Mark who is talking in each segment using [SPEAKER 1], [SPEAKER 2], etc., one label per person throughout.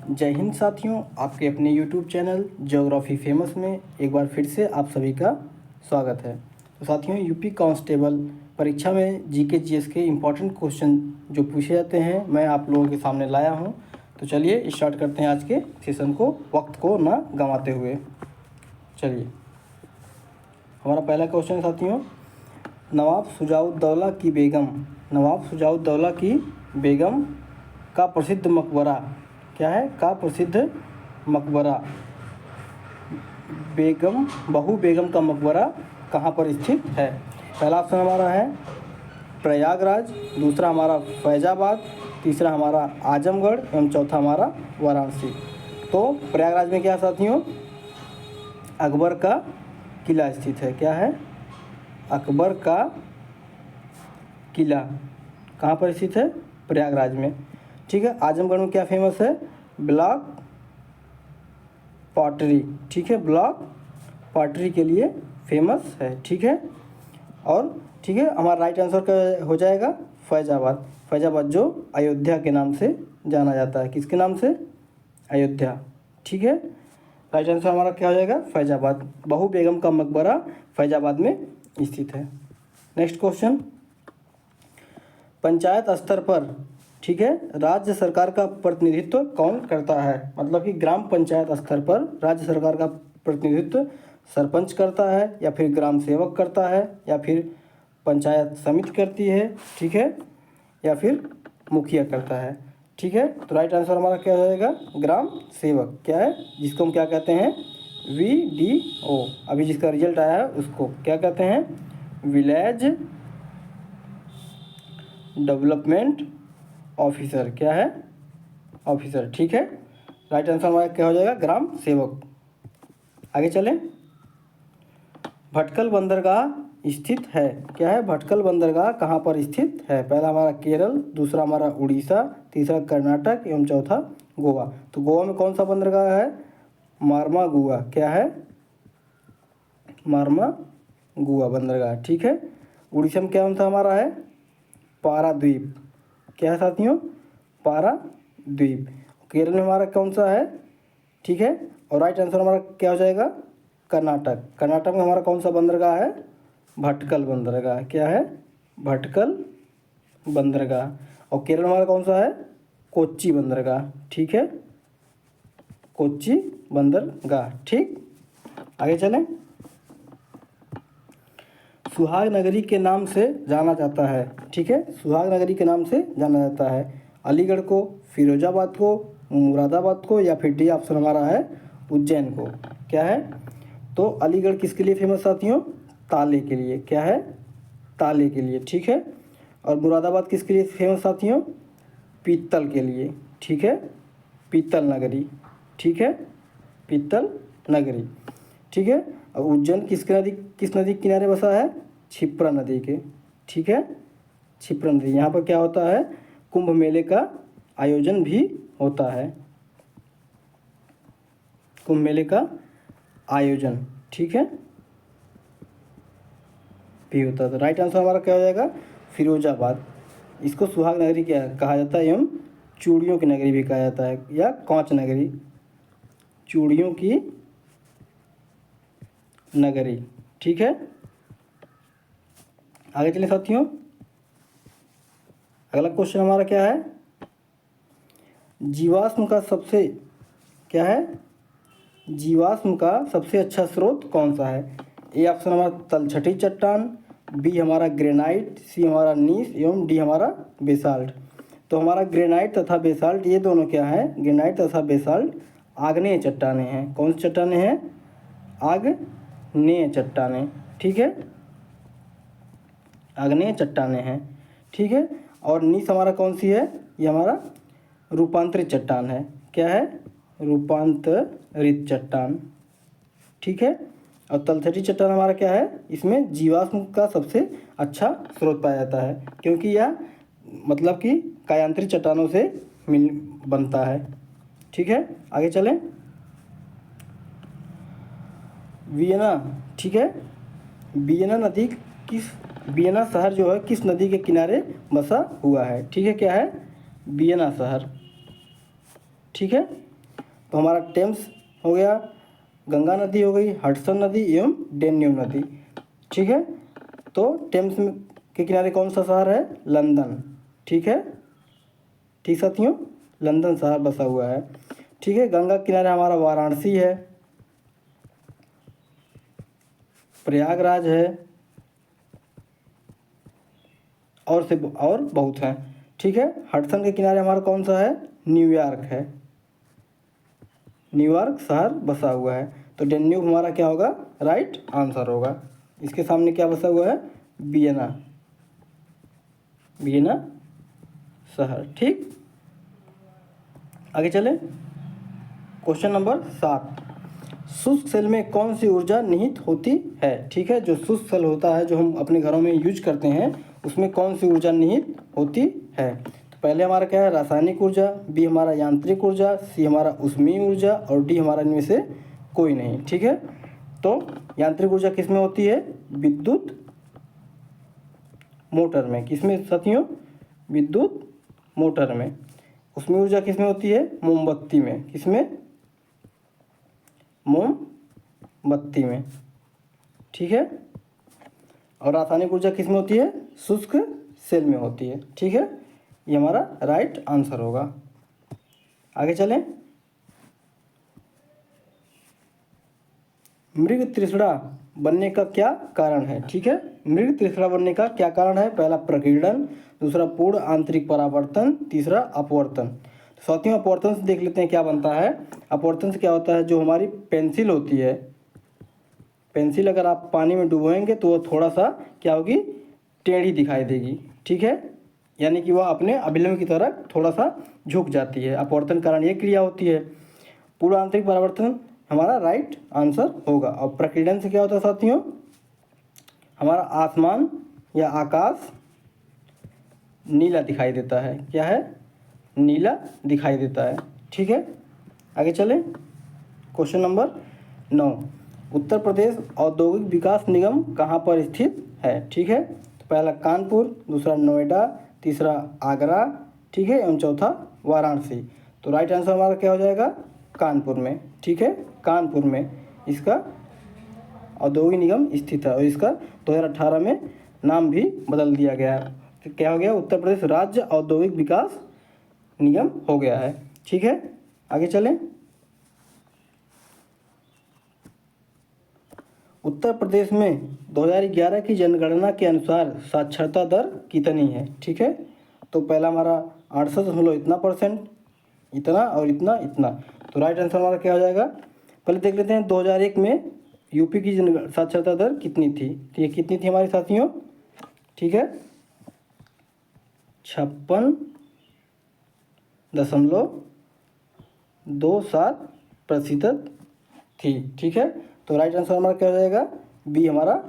[SPEAKER 1] जय हिंद साथियों, आपके अपने YouTube चैनल ज्योग्राफी फेमस में एक बार फिर से आप सभी का स्वागत है। तो साथियों, यूपी कांस्टेबल परीक्षा में जीके जीएस के इम्पॉर्टेंट क्वेश्चन जो पूछे जाते हैं मैं आप लोगों के सामने लाया हूं। तो चलिए स्टार्ट करते हैं आज के सेशन को, वक्त को ना गंवाते हुए। चलिए, हमारा पहला क्वेश्चन है साथियों, नवाब शुजाउद्दौला की बेगम का प्रसिद्ध मकबरा क्या है? का प्रसिद्ध मकबरा बहू बेगम का मकबरा कहाँ पर स्थित है? पहला ऑप्शन हमारा है प्रयागराज, दूसरा हमारा फैजाबाद, तीसरा हमारा आजमगढ़ एवं चौथा हमारा वाराणसी। तो प्रयागराज में क्या है साथियों? अकबर का किला स्थित है। क्या है? अकबर का किला कहाँ पर स्थित है? प्रयागराज में। ठीक है। आजमगढ़ में क्या फेमस है? Block pottery. ठीक है, ब्लॉक पॉटरी के लिए फेमस है। ठीक है, और ठीक है, हमारा राइट आंसर का हो जाएगा फैजाबाद। फैजाबाद जो अयोध्या के नाम से जाना जाता है। किसके नाम से? अयोध्या। ठीक है, राइट आंसर हमारा क्या हो जाएगा? फैजाबाद। बहू बेगम का मकबरा फैजाबाद में स्थित है। नेक्स्ट क्वेश्चन, पंचायत स्तर पर ठीक है राज्य सरकार का प्रतिनिधित्व कौन करता है? मतलब कि ग्राम पंचायत स्तर पर राज्य सरकार का प्रतिनिधित्व सरपंच करता है, या फिर ग्राम सेवक करता है, या फिर पंचायत समिति करती है, ठीक है, या फिर मुखिया करता है। ठीक है, तो राइट आंसर हमारा क्या हो जाएगा? ग्राम सेवक। क्या है? जिसको हम क्या कहते हैं? VDO। अभी जिसका रिजल्ट आया है उसको क्या कहते हैं? Village development officer. क्या है? ऑफिसर। ठीक है, राइट आंसर हमारा क्या हो जाएगा? ग्राम सेवक। आगे चलें, भटकल बंदरगाह स्थित है। क्या है? भटकल बंदरगाह कहाँ पर स्थित है? पहला हमारा केरल, दूसरा हमारा उड़ीसा, तीसरा कर्नाटक एवं चौथा गोवा। तो गोवा में कौन सा बंदरगाह है? मार्मागुआ। क्या है? मार्मागुआ बंदरगाह। ठीक है, उड़ीसा में क्या सा हमारा है? पाराद्वीप। क्या है साथियों? पाराद्वीप। केरल में हमारा कौन सा है? ठीक है, और राइट आंसर हमारा क्या हो जाएगा? कर्नाटक। कर्नाटक में हमारा कौन सा बंदरगाह है? भटकल बंदरगाह। क्या है? भटकल बंदरगाह। और केरल में हमारा कौन सा है? कोच्चि बंदरगाह। ठीक है, कोच्चि बंदरगाह। ठीक, आगे चलें, सुहाग नगरी के नाम से जाना जाता है। ठीक है, सुहाग नगरी के नाम से जाना जाता है अलीगढ़ को, फिरोजाबाद को, मुरादाबाद को, या फिर डी ऑप्शन हमारा है उज्जैन को। क्या है? तो अलीगढ़ किसके लिए फेमस साथियों? ताले के लिए। क्या है? ताले के लिए। ठीक है, और मुरादाबाद किसके लिए फेमस साथियों? पीतल के लिए। ठीक है, पीतल नगरी। ठीक है, पीतल नगरी। ठीक है, और उज्जैन किस नदी के किनारे बसा है? क्षिप्रा नदी के। ठीक है, क्षिप्रा नदी। यहाँ पर क्या होता है? कुंभ मेले का आयोजन भी होता है। कुंभ मेले का आयोजन, ठीक है, भी होता है। तो राइट आंसर हमारा क्या हो जाएगा? फिरोजाबाद। इसको सुहाग नगरी क्या कहा जाता है एवं चूड़ियों की नगरी भी कहा जाता है, या कांच नगरी, चूड़ियों की नगरी। ठीक है, आगे चलिए साथियों, अगला क्वेश्चन हमारा क्या है? जीवाश्म का सबसे क्या है? जीवाश्म का सबसे अच्छा स्रोत कौन सा है? ए ऑप्शन हमारा तलछटी चट्टान, बी हमारा ग्रेनाइट, सी हमारा नीस एवं डी हमारा बेसाल्ट। तो हमारा ग्रेनाइट तथा बेसाल्ट ये दोनों क्या है? ग्रेनाइट तथा बेसाल्ट आग्नेय चट्टानें हैं। कौन सी चट्टानें हैं? आग्नेय चट्टानें। ठीक है, आग्नेय चट्टानें हैं। ठीक है, और नीस हमारा कौन सी है? ये हमारा रूपांतरित चट्टान है। क्या है? रूपांतरित चट्टान। ठीक है, और तलछटी चट्टान हमारा क्या है? इसमें जीवाश्म का सबसे अच्छा स्रोत पाया जाता है, क्योंकि यह मतलब कि कायांतरित चट्टानों से मिल बनता है। ठीक है, आगे चलें, वियना। ठीक है, वियना शहर जो है किस नदी के किनारे बसा हुआ है? ठीक है, क्या है? वियना शहर। ठीक है, तो हमारा टेम्स हो गया, गंगा नदी हो गई, हडसन नदी एवं डेन्यूब नदी। ठीक है, तो टेम्स के किनारे कौन सा शहर है? लंदन। ठीक है, ठीक साथियों, लंदन शहर बसा हुआ है। ठीक है, गंगा किनारे हमारा वाराणसी है, प्रयागराज है, और बहुत हैं। ठीक है, हडसन के किनारे हमारा कौन सा है? न्यूयॉर्क है, न्यूयॉर्क शहर बसा हुआ है। तो डेन्यूब हमारा क्या होगा? राइट आंसर होगा। इसके सामने क्या बसा हुआ है? वियना, वियना शहर। ठीक, आगे चले। क्वेश्चन नंबर 7, शुष्क सेल में कौन सी ऊर्जा निहित होती है? ठीक है, जो शुष्क सेल होता है जो हम अपने घरों में यूज करते हैं उसमें कौन सी ऊर्जा निहित होती है? तो पहले हमारा क्या है? रासायनिक ऊर्जा, बी हमारा यांत्रिक ऊर्जा, सी हमारा ऊष्मीय ऊर्जा और डी हमारा इनमें से कोई नहीं। ठीक है, तो यांत्रिक ऊर्जा किस में होती है? विद्युत मोटर में। किसमें साथियों? विद्युत मोटर में। ऊष्मीय ऊर्जा किस में होती है? मोमबत्ती में। किसमें? मोमबत्ती में। ठीक है, और रासायनिक ऊर्जा किस में होती है? शुष्क सेल में होती है। ठीक है, ये हमारा राइट आंसर होगा। आगे चलें। मृग तृष्णा बनने का क्या कारण है? ठीक है, मृग तृष्णा बनने का क्या कारण है? पहला प्रकीर्णन, दूसरा पूर्ण आंतरिक परावर्तन, तीसरा अपवर्तन। साथियों, अपवर्तन से देख लेते हैं क्या बनता है। अपवर्तन से क्या होता है? जो हमारी पेंसिल होती है, पेंसिल अगर आप पानी में डुबोएंगे तो वो थोड़ा सा क्या होगी? टेढ़ी दिखाई देगी। ठीक है, यानी कि वह अपने अभिलंब की तरह थोड़ा सा झुक जाती है। अपवर्तन कारण ये क्रिया होती है। पूर्ण आंतरिक परावर्तन हमारा राइट आंसर होगा। और प्रकीर्णन से क्या होता है साथियों? हमारा आसमान या आकाश नीला दिखाई देता है। क्या है? नीला दिखाई देता है। ठीक है, आगे चलें। क्वेश्चन नंबर 9, उत्तर प्रदेश औद्योगिक विकास निगम कहाँ पर स्थित है? ठीक है, तो पहला कानपुर, दूसरा नोएडा, तीसरा आगरा, ठीक है, एवं चौथा वाराणसी। तो राइट आंसर हमारा क्या हो जाएगा? कानपुर में। ठीक है, कानपुर में इसका औद्योगिक निगम स्थित है और इसका 2018 में नाम भी बदल दिया गया है। तो क्या हो गया? उत्तर प्रदेश राज्य औद्योगिक विकास निगम हो गया है। ठीक है, आगे चलें। उत्तर प्रदेश में 2011 की जनगणना के अनुसार साक्षरता दर कितनी है? ठीक है, तो पहला हमारा 68 इतना %, इतना और इतना इतना। तो राइट आंसर हमारा क्या हो जाएगा? पहले देख लेते हैं 2001 में यूपी की साक्षरता दर कितनी थी। तो ये कितनी थी हमारे साथियों? ठीक है, 56.27% थी। ठीक है, तो राइट आंसर हमारा क्या हो जाएगा? बी हमारा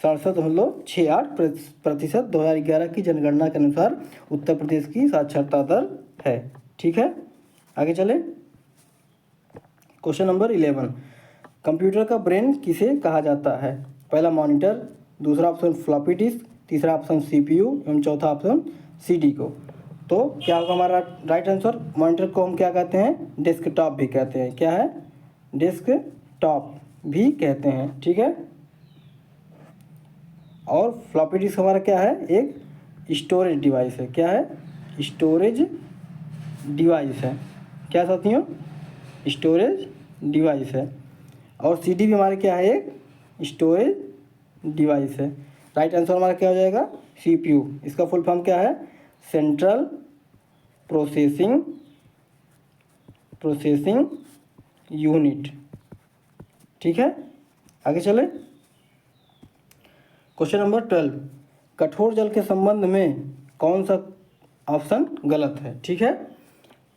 [SPEAKER 1] 67.68% 2011 की जनगणना के अनुसार उत्तर प्रदेश की साक्षरता दर है। ठीक है, आगे चलें। क्वेश्चन नंबर 11, कंप्यूटर का ब्रेन किसे कहा जाता है? पहला मॉनिटर, दूसरा ऑप्शन फ्लॉपी डिस्क, तीसरा ऑप्शन सीपीयू एवं चौथा ऑप्शन सीडी को। तो क्या होगा हमारा राइट आंसर? मॉनिटर को हम क्या कहते हैं? डेस्कटॉप भी कहते हैं। क्या है? डेस्कटॉप भी कहते हैं। ठीक है, और फ्लॉपी डिस्क हमारा क्या है? एक स्टोरेज डिवाइस है। क्या है? स्टोरेज डिवाइस है। क्या साथियों? स्टोरेज डिवाइस है। और सीडी भी हमारे क्या है? एक स्टोरेज डिवाइस है। राइट आंसर हमारा क्या हो जाएगा? सीपीयू। इसका फुल फॉर्म क्या है? Central processing unit. ठीक है, आगे चले। क्वेश्चन नंबर 12, कठोर जल के संबंध में कौन सा ऑप्शन गलत है? ठीक है,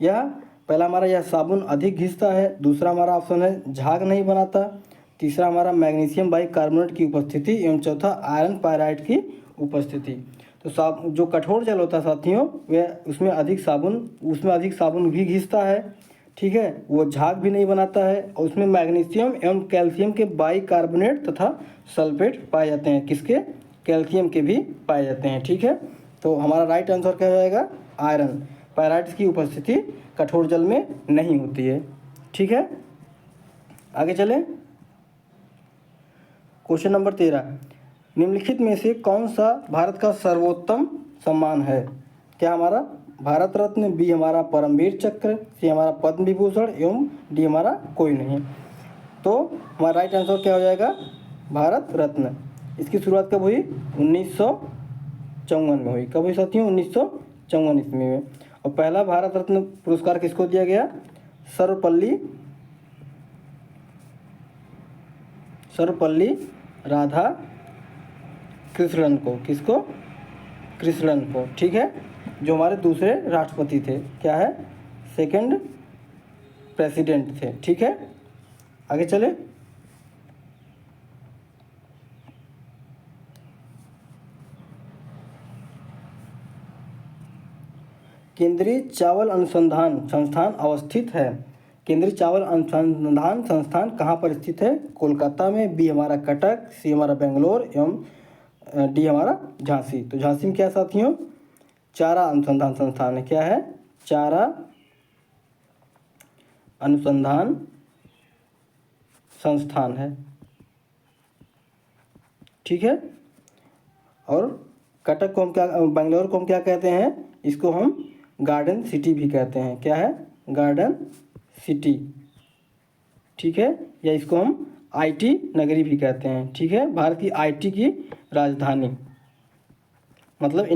[SPEAKER 1] यह पहला हमारा यह साबुन अधिक घिसता है, दूसरा हमारा ऑप्शन है झाग नहीं बनाता, तीसरा हमारा मैग्नीशियम बाइकार्बोनेट की उपस्थिति एवं चौथा आयरन पायराइड की उपस्थिति। तो जो कठोर जल होता है साथियों वह उसमें अधिक साबुन भी घिसता है। ठीक है, वो झाग भी नहीं बनाता है और उसमें मैग्नीशियम एवं कैल्शियम के बाइकार्बोनेट तथा सल्फेट पाए जाते हैं। किसके? कैल्शियम के भी पाए जाते हैं। ठीक है, तो हमारा राइट आंसर क्या हो जाएगा? आयरन। पायराइट्स की उपस्थिति कठोर जल में नहीं होती है। ठीक है, आगे चलें। क्वेश्चन नंबर 13, निम्नलिखित में से कौन सा भारत का सर्वोत्तम सम्मान है? क्या हमारा भारत रत्न, बी हमारा परमवीर चक्र, सी हमारा पद्म विभूषण एवं डी हमारा कोई नहीं। तो हमारा राइट आंसर क्या हो जाएगा? भारत रत्न। इसकी शुरुआत कब हुई? 1954 में हुई। कब हुई साथियों? 1954 ईस्वी में। और पहला भारत रत्न पुरस्कार किसको दिया गया? सर्वपल्ली राधा कृष्णन को। किसको? कृष्णन को। ठीक है, जो हमारे दूसरे राष्ट्रपति थे। क्या है? सेकंड प्रेसिडेंट थे। ठीक है, आगे चले। केंद्रीय चावल अनुसंधान संस्थान अवस्थित है। केंद्रीय चावल अनुसंधान संस्थान कहाँ पर स्थित है? कोलकाता में, बी हमारा कटक, सी हमारा बेंगलोर एवं डी हमारा झांसी। तो झांसी में क्या साथियों? चारा अनुसंधान संस्थान है। क्या है? चारा अनुसंधान संस्थान है। ठीक है, और कटक को हम क्या, बेंगलोर को हम क्या कहते हैं? इसको हम गार्डन सिटी भी कहते हैं। क्या है? Garden city. ठीक है, या इसको हम आईटी नगरी भी कहते हैं। ठीक है, भारत की आईटी की राजधानी, मतलब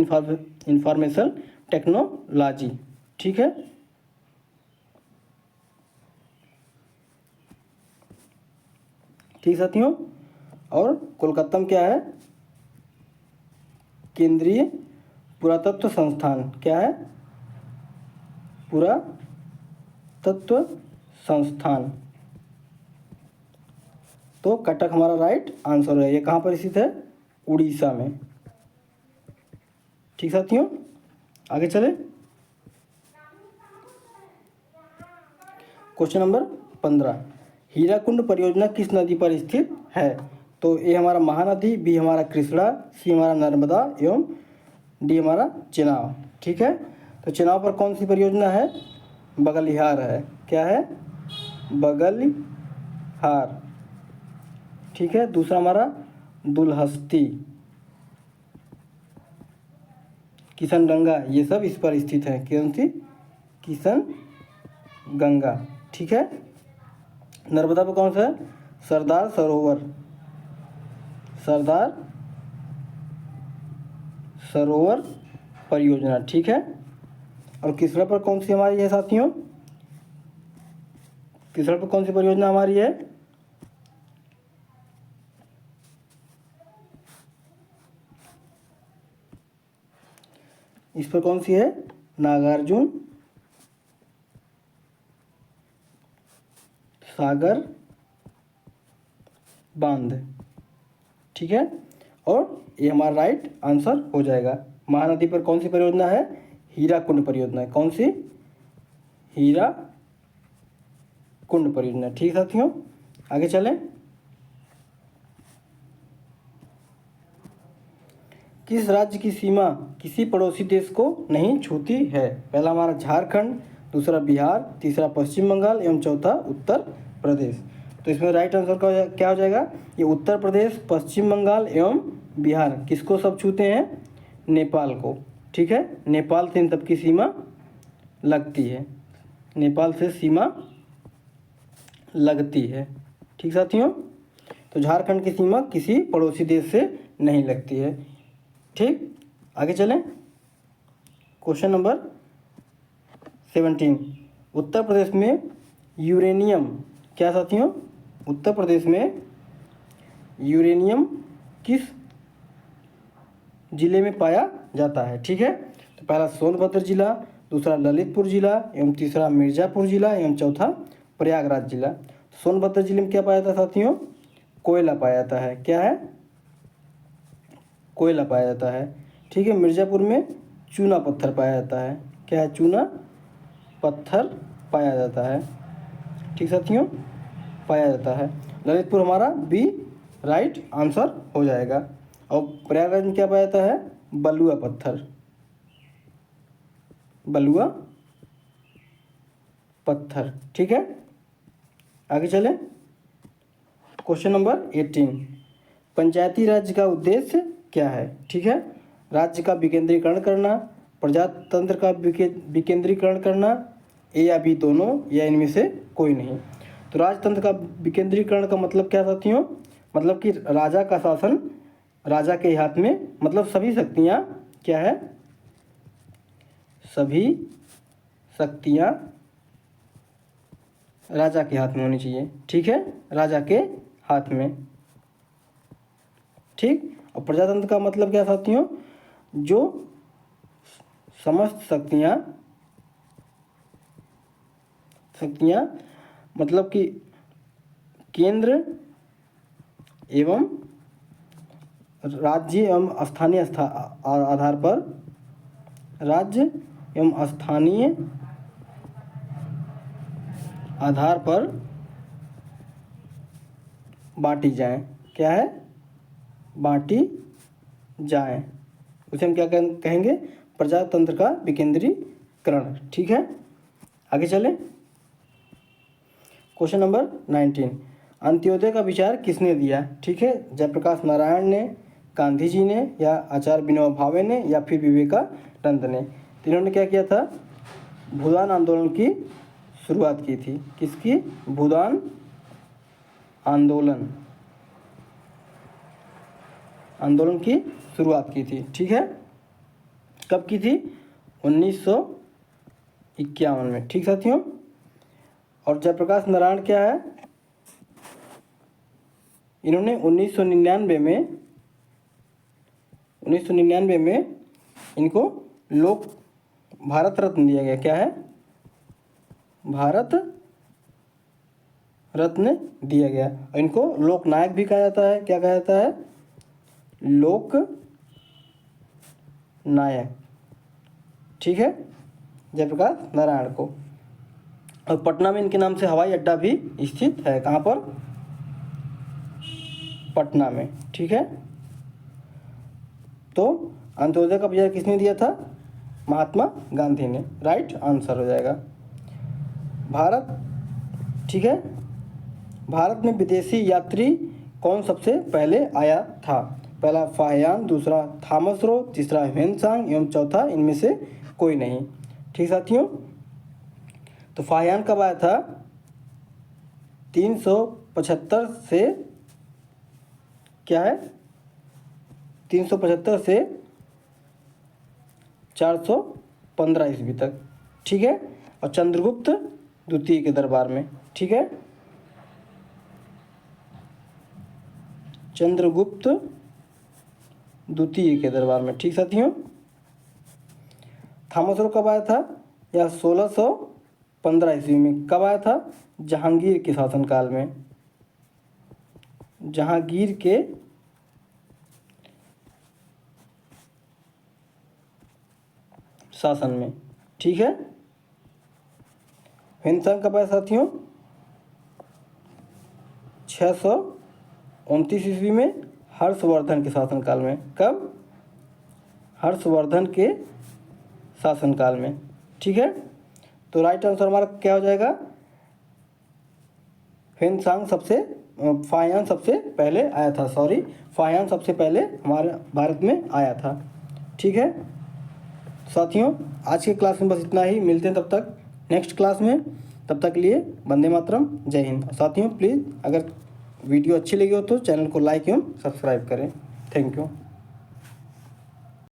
[SPEAKER 1] इंफॉर्मेशन टेक्नोलॉजी। ठीक है, ठीक साथियों। और कोलकाता में क्या है? केंद्रीय पुरातत्व संस्थान। क्या है? पुरातत्व संस्थान। तो कटक हमारा राइट आंसर है। ये कहाँ पर स्थित है? उड़ीसा में। ठीक साथियों, आगे चले। क्वेश्चन नंबर 15, हीराकुंड परियोजना किस नदी पर स्थित है? तो ए हमारा महानदी, बी हमारा कृष्णा, सी हमारा नर्मदा एवं डी हमारा चेनाब। ठीक है, तो चेनाब पर कौन सी परियोजना है? बगलिहार है। क्या है? बगलिहार। ठीक है, दूसरा हमारा दुलहस्ती, किशन गंगा, ये सब इस पर स्थित है। कौन सी? किशन गंगा। ठीक है, नर्मदा पर कौन सा है? सरदार सरोवर, सरदार सरोवर परियोजना। ठीक है, और कृष्णा पर कौन सी हमारी है साथियों? कृष्णा पर कौन सी परियोजना हमारी है? इस पर कौन सी है? नागार्जुन सागर बांध। ठीक है, और ये हमारा राइट आंसर हो जाएगा। महानदी पर कौन सी परियोजना है? हीराकुंड परियोजना है। कौन सी? हीराकुंड परियोजना। ठीक साथियों, आगे चलें। किस राज्य की सीमा किसी पड़ोसी देश को नहीं छूती है? पहला हमारा झारखंड, दूसरा बिहार, तीसरा पश्चिम बंगाल एवं चौथा उत्तर प्रदेश। तो इसमें राइट आंसर का क्या हो जाएगा? ये उत्तर प्रदेश, पश्चिम बंगाल एवं बिहार किसको सब छूते हैं? नेपाल को। ठीक है, नेपाल से इन सब की सीमा लगती है। नेपाल से सीमा लगती है। ठीक साथियों, तो झारखंड की सीमा किसी पड़ोसी देश से नहीं लगती है। ठीक, आगे चलें। क्वेश्चन नंबर 17, उत्तर प्रदेश में यूरेनियम, क्या साथियों? उत्तर प्रदेश में यूरेनियम किस जिले में पाया जाता है? ठीक है, तो पहला सोनभद्र जिला, दूसरा ललितपुर जिला एवं तीसरा मिर्ज़ापुर जिला एवं चौथा प्रयागराज जिला। सोनभद्र जिले में क्या पाया जाता है साथियों? कोयला पाया जाता है। क्या है? कोयला पाया जाता है। ठीक है, मिर्ज़ापुर में चूना पत्थर पाया जाता है। क्या है? चूना पत्थर पाया जाता है। ठीक साथियों, पाया जाता है। ललितपुर हमारा बी राइट आंसर हो जाएगा। और प्रयागराज में क्या पाया जाता है? बलुआ पत्थर, बलुआ पत्थर। ठीक है, आगे चलें। क्वेश्चन नंबर 18, पंचायती राज का उद्देश्य क्या है? ठीक है, राज्य का विकेंद्रीकरण करना, प्रजातंत्र का विकेंद्रीकरण करना, ए या बी दोनों, या इनमें से कोई नहीं। तो राजतंत्र का विकेंद्रीकरण का मतलब क्या साथियों? मतलब कि राजा का शासन राजा के हाथ में, मतलब सभी शक्तियाँ क्या है? सभी शक्तियाँ राजा के हाथ में होनी चाहिए। ठीक है, राजा के हाथ में। ठीक, और प्रजातंत्र का मतलब क्या साथियों? जो समस्त शक्तियाँ मतलब कि केंद्र एवं राज्य एवं स्थानीय आधार पर, राज्य एवं स्थानीय आधार पर बांटी जाएं। क्या है? बांटी जाएं, उसे हम क्या कहेंगे? प्रजातंत्र का विकेंद्रीकरण। ठीक है, आगे चलें। क्वेश्चन नंबर 19, अंत्योदय का विचार किसने दिया? ठीक है, जयप्रकाश नारायण ने, गांधी जी ने, या आचार्य विनोबा भावे ने, या फिर विवेकानंद ने। तो इन्होंने क्या किया था? भूदान आंदोलन की शुरुआत की थी। किसकी? भूदान आंदोलन की शुरुआत की थी। ठीक है, कब की थी? 1951 में। ठीक साथियों, और जयप्रकाश नारायण क्या है? इन्होंने 1999 में इनको भारत रत्न दिया गया। क्या है? भारत रत्न दिया गया। और इनको लोक नायक भी कहा जाता है। क्या कहा जाता है? लोक नायक। ठीक है, जयप्रकाश नारायण को। और पटना में इनके नाम से हवाई अड्डा भी स्थित है। कहाँ पर? पटना में। ठीक है, तो अंत्योदय का विचार किसने दिया था? महात्मा गांधी ने। राइट आंसर हो जाएगा। भारत, ठीक है, भारत में विदेशी यात्री कौन सबसे पहले आया था? पहला फाहियान, दूसरा थॉमस रो, तीसरा ह्वेनसांग एवं चौथा इनमें से कोई नहीं। ठीक साथियों, तो फाहियान कब आया था? 375 से, क्या है, 375 से 415 ईस्वी तक। ठीक है, और चंद्रगुप्त द्वितीय के दरबार में। ठीक है, चंद्रगुप्त द्वितीय के दरबार में। ठीक साथियों, थॉमस रो कब आया था? यह 1615 ईस्वी में। कब आया था? जहांगीर के शासनकाल में। जहांगीर के शासन में। ठीक है, ह्वेनसांग कब आया साथियों? 629 ईस्वी में, हर्षवर्धन के शासनकाल में। कब? हर्षवर्धन के शासनकाल में। ठीक है, तो राइट आंसर हमारा क्या हो जाएगा? ह्वेनसांग फाहियान सबसे पहले आया था। फाहियान सबसे पहले हमारे भारत में आया था। ठीक है साथियों, आज के क्लास में बस इतना ही। मिलते हैं तब तक नेक्स्ट क्लास में। तब तक के लिए वंदे मातरम, जय हिंद। साथियों प्लीज़ अगर वीडियो अच्छी लगी हो तो चैनल को लाइक एवं सब्सक्राइब करें। Thank you.